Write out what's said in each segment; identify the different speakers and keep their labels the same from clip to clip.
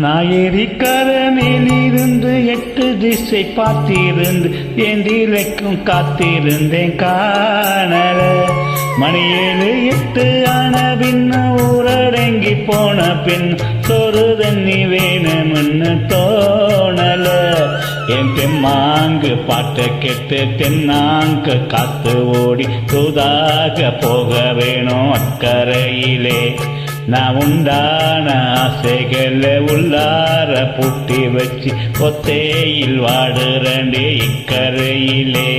Speaker 1: நாயரிக்கர மேலிருந்து 8 திசை பார்த்திருந்து ஏந்திரைக்கும் காத்திருந்தேன் காணல. மணி 7 8 ஆன பின்ன ஊரடங்கி போன பின் சொரு தண்ணி வேணும்னு தோணல. என் தெம்மாங்கு பாட்ட கெட்டு தென்னாங்க காத்து ஓடி தூதாக போக வேணும் அக்கறையிலே. நான் உண்டான ஆசைகளை உள்ளார பூட்டி வச்சு கொத்தையில் வாடுறண்டே இக்கரையிலே.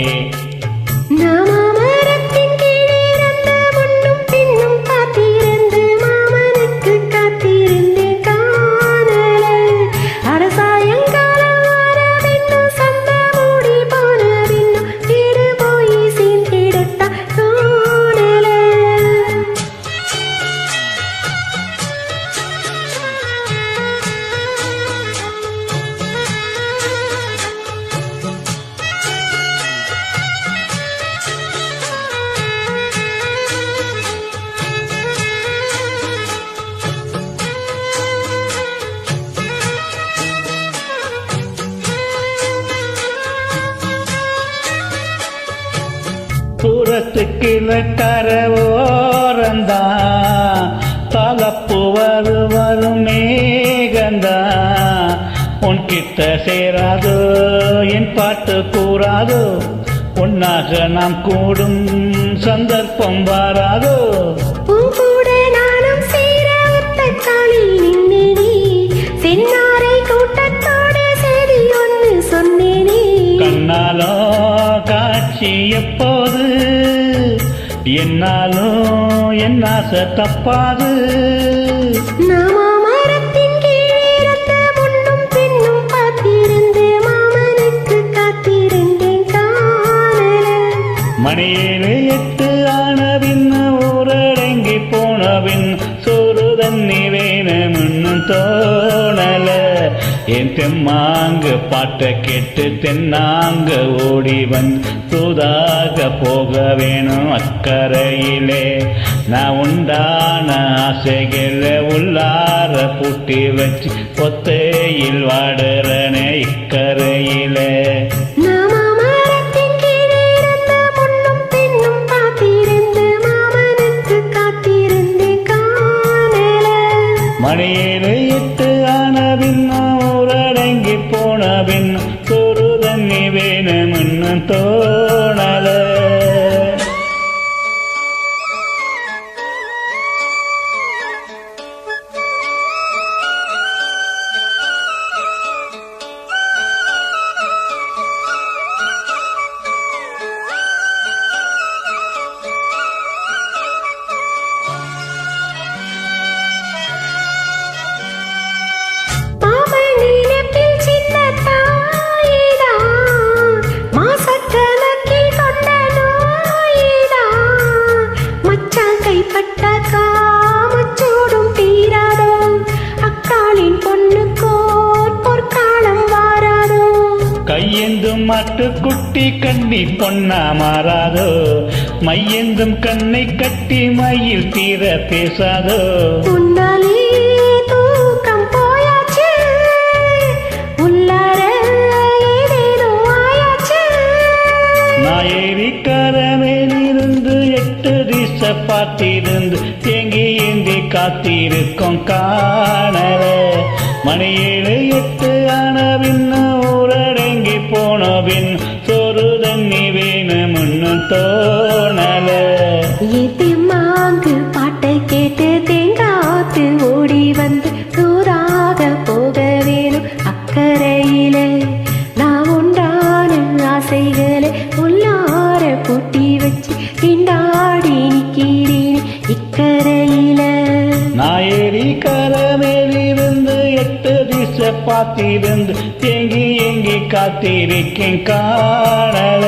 Speaker 1: தூரத்துக்குள்ள கரவோரந்தா தலப்பு வரும் மேகந்தா. உன்கிட்ட சேராதோ என் பாட்டு கூறாதோ, உன்னாக நாம் கூடும் சந்தர்ப்பம் வாராதோ. கண்ணாலோ காட்சி எப்போது என்னாலும் என் ஆசை தப்பாது. மணி 7 8 ஆன பின் ஊரடங்கி போன பின் சோறு தண்ணி வேணும்னு தோணல. என் தெம்மாங்கு பாட்ட கேட்டு தென்னாங்க ஓடி வந்து தூதாக போக வேணும் அக்கறையிலே. நான் உண்டான ஆசைகளை உள்ளார பூட்டி வச்சு கொத்தையில் வாடுறனே இக்கரையிலே. மணி 7 8 ஆன பின் ஊரடங்கி போன பின் சோறு தண்ணி வேணும்னு தோணல. கையெந்தும் மாட்டுக்குட்டி கண்ணி பொன்னா மாறாதோ, மையெந்தும் கண்ணை கட்டி மயில் தீர பேசாதோ. நாயரிக்கர மேலிருந்து 8 திசை பார்த்திருந்து தேங்கி ஏந்தி காத்திருக்கும் காணல. மணி 7 8 ஆன பின் ஊரடங்கி போன பின் சோறு தண்ணி வேணும்னு தோணல.
Speaker 2: பாட்டை கேட்டு தேங்காத்து ஓடி வந்து தூராக போக வேணும் அக்கறையில. நான் உண்டான ஆசைகளை உள்ளார பூட்டி வச்சு திண்டாடி நிக்கிறேன் இக்கரையில.
Speaker 1: நாயரிக்கர மேலிருந்து 8 திசை பார்த்திருந்து தேங்கி ஏங்கி காத்திருக்கேன் காணல.